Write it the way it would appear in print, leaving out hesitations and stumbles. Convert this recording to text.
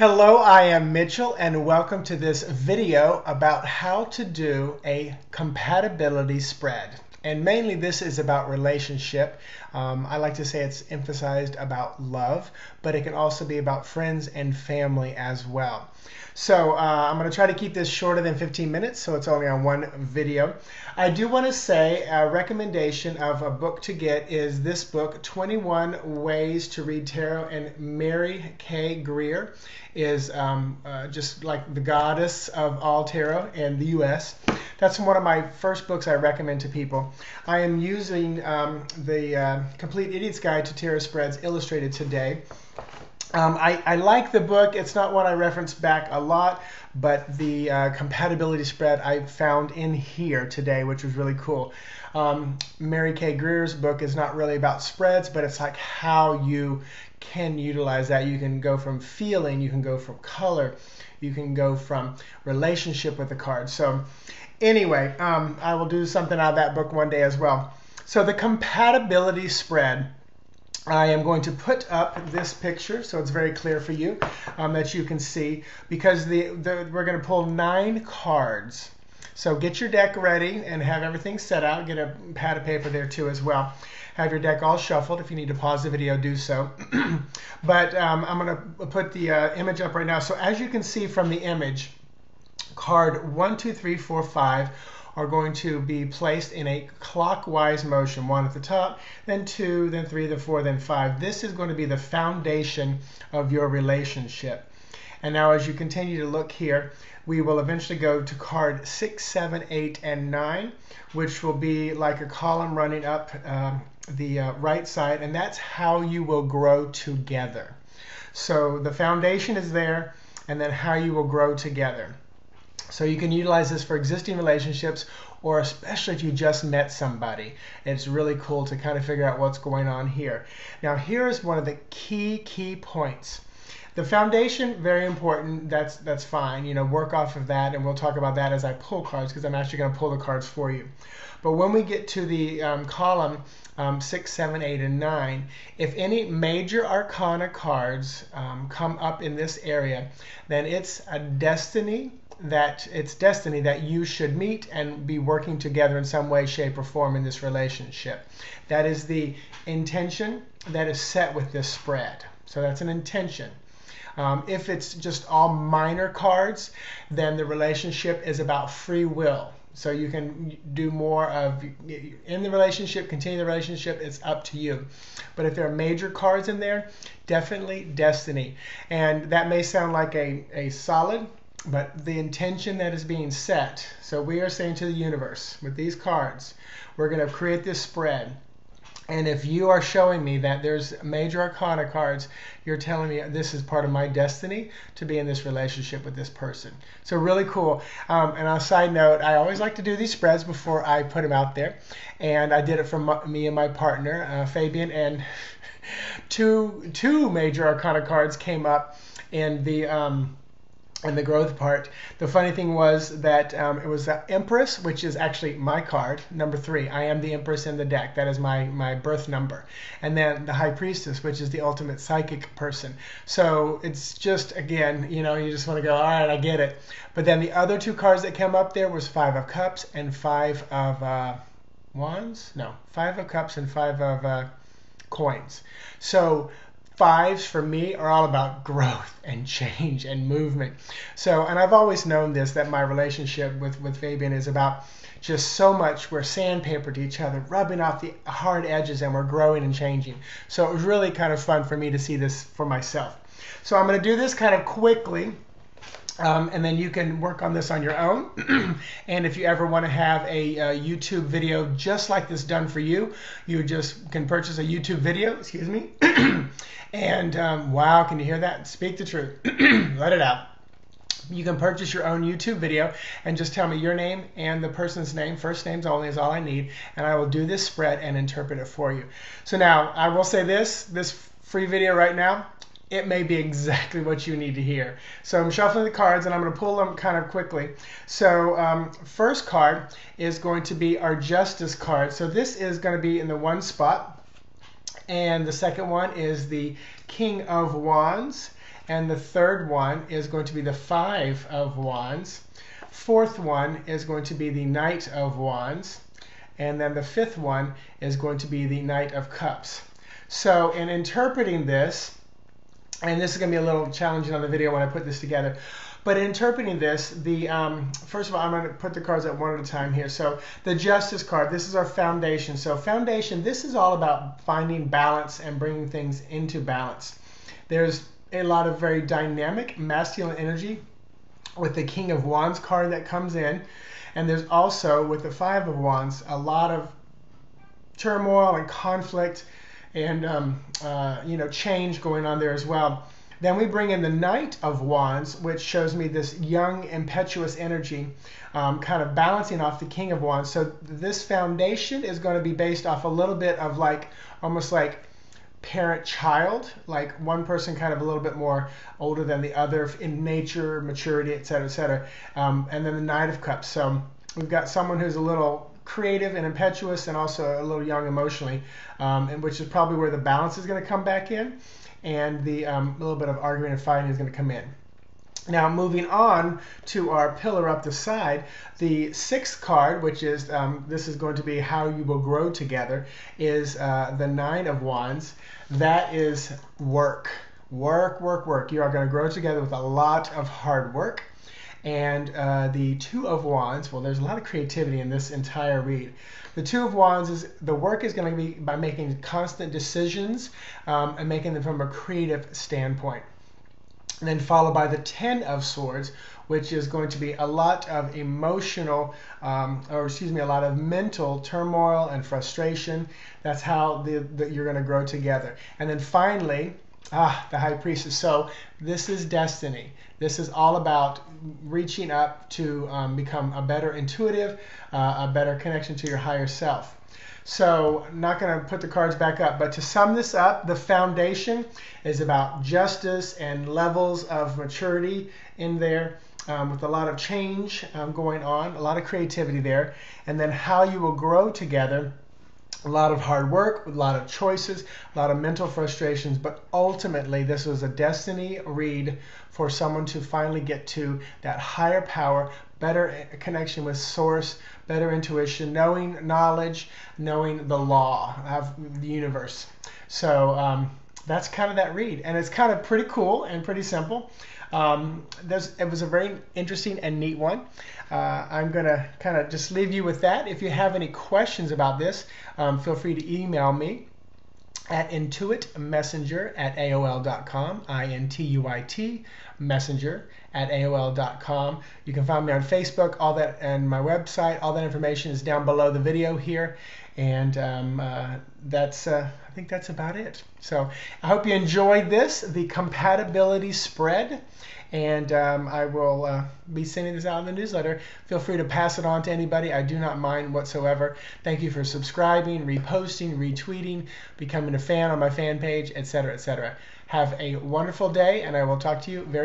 Hello, I am Mitchell and welcome to this video about how to do a compatibility spread. And mainly this is about relationship. I like to say it's emphasized about love, but it can also be about friends and family as well. So I'm going to try to keep this shorter than 15 minutes, so it's only on one video. I do want to say a recommendation of a book to get is this book, 21 Ways to Read Tarot, and Mary K. Greer is just like the goddess of all tarot in the US. That's one of my first books I recommend to people. I am using the Complete Idiot's Guide to Tarot Spreads illustrated today. I like the book. It's not one I reference back a lot, but the compatibility spread I found in here today, which was really cool. Mary K. Greer's book is not really about spreads, but it's like how you can utilize that. You can go from feeling, you can go from color, you can go from relationship with the card. So anyway, I will do something out of that book one day as well. So the compatibility spread, I am going to put up this picture so it's very clear for you that you can see, because we're going to pull 9 cards. So get your deck ready and have everything set out. Get a pad of paper there too as well. Have your deck all shuffled. If you need to pause the video, do so. But I'm going to put the image up right now. So as you can see from the image, card 1, 2, 3, 4, 5 are going to be placed in a clockwise motion. 1 at the top, then 2, then 3, then 4, then 5. This is going to be the foundation of your relationship. And now as you continue to look here, we will eventually go to card 6, 7, 8, and 9, which will be like a column running up the right side, and that's how you will grow together. So the foundation is there, and then how you will grow together. So you can utilize this for existing relationships, or especially if you just met somebody. It's really cool to kind of figure out what's going on here. Now here is one of the key points. The foundation, very important. That's fine. You know, work off of that, and we'll talk about that as I pull cards, because I'm actually going to pull the cards for you. But when we get to the column 6, 7, 8, and 9, if any major arcana cards come up in this area, then it's destiny that you should meet and be working together in some way, shape, or form in this relationship. That is the intention that is set with this spread. So that's an intention. If it's just all minor cards, then the relationship is about free will. So you can do more of in the relationship, continue the relationship, it's up to you. But if there are major cards in there, definitely destiny. And that may sound like a solid, but the intention that is being set. So we are saying to the universe, with these cards, we're going to create this spread. And if you are showing me that there's major arcana cards, you're telling me this is part of my destiny to be in this relationship with this person. So really cool. And on a side note, I always like to do these spreads before I put them out there. And I did it for me and my partner, Fabian, and two major arcana cards came up in the growth part. The funny thing was that it was the Empress, which is actually my card, number 3. I am the Empress in the deck. That is my birth number. And then the High Priestess, which is the ultimate psychic person. So it's just, again, you know, you just want to go, all right, I get it. But then the other 2 cards that came up there was 5 of Cups and 5 of Wands? No, 5 of Cups and 5 of Coins. So 5s for me are all about growth and change and movement. So, and I've always known this, that my relationship with Fabian is about just so much. We're sandpaper to each other, rubbing off the hard edges, and we're growing and changing. So it was really kind of fun for me to see this for myself. So I'm going to do this kind of quickly. And then you can work on this on your own. And if you ever want to have a YouTube video just like this done for you, you just can purchase a YouTube video, excuse me. And wow, can you hear that? Speak the truth. Let it out. You can purchase your own YouTube video and just tell me your name and the person's name. First names only is all I need. And I will do this spread and interpret it for you. So now, I will say this free video right now, it may be exactly what you need to hear. So I'm shuffling the cards, and I'm going to pull them kind of quickly. So first card is going to be our Justice card. So this is going to be in the 1 spot. And the second one is the King of Wands. And the third one is going to be the Five of Wands. Fourth one is going to be the Knight of Wands. And then the fifth one is going to be the Knight of Cups. So in interpreting this, and this is going to be a little challenging on the video when I put this together, but in interpreting this, first of all, I'm going to put the cards at one at a time here. So the Justice card, this is our foundation. So foundation, this is all about finding balance and bringing things into balance. There's a lot of very dynamic masculine energy with the King of Wands card that comes in. And there's also, with the Five of Wands, a lot of turmoil and conflict and change going on there as well. Then we bring in the Knight of Wands, which shows me this young, impetuous energy, kind of balancing off the King of Wands. So this foundation is going to be based off a little bit of almost like parent-child, like one person kind of a little bit more older than the other in nature, maturity, etc., etc. And then the Knight of Cups. So we've got someone who's a little creative and impetuous and also a little young emotionally, and which is probably where the balance is going to come back in. And the little bit of arguing and fighting is going to come in. Now moving on to our pillar up the side, the sixth card, which is, this is going to be how you will grow together, is the Nine of Wands. That is work. Work, work, work. You are going to grow together with a lot of hard work. And the Two of Wands, well, there's a lot of creativity in this entire read. The Two of Wands is, the work is going to be by making constant decisions and making them from a creative standpoint. And then followed by the Ten of Swords, which is going to be a lot of emotional, a lot of mental turmoil and frustration. That's how you're going to grow together. And then finally, the High Priestess. So this is destiny. This is all about reaching up to become a better intuitive, a better connection to your higher self. So I'm not going to put the cards back up, but to sum this up, the foundation is about justice and levels of maturity in there, with a lot of change going on, a lot of creativity there, and then how you will grow together. A lot of hard work, a lot of choices, a lot of mental frustrations, but ultimately this was a destiny read for someone to finally get to that higher power, better connection with source, better intuition, knowing knowledge, knowing the law of the universe. So that's kind of that read, and it's kind of pretty cool and pretty simple. It was a very interesting and neat one. I'm going to kind of just leave you with that. If you have any questions about this, feel free to email me at intuitmessenger@aol.com, INTUIT messenger@aol.com. You can find me on Facebook, all that, and my website. All that information is down below the video here. And I think that's about it. So I hope you enjoyed this, the Compatibility Spread. And I will be sending this out in the newsletter. Feel free to pass it on to anybody. I do not mind whatsoever. Thank you for subscribing, reposting, retweeting, becoming a fan on my fan page, etc., etc. Have a wonderful day, and I will talk to you very soon.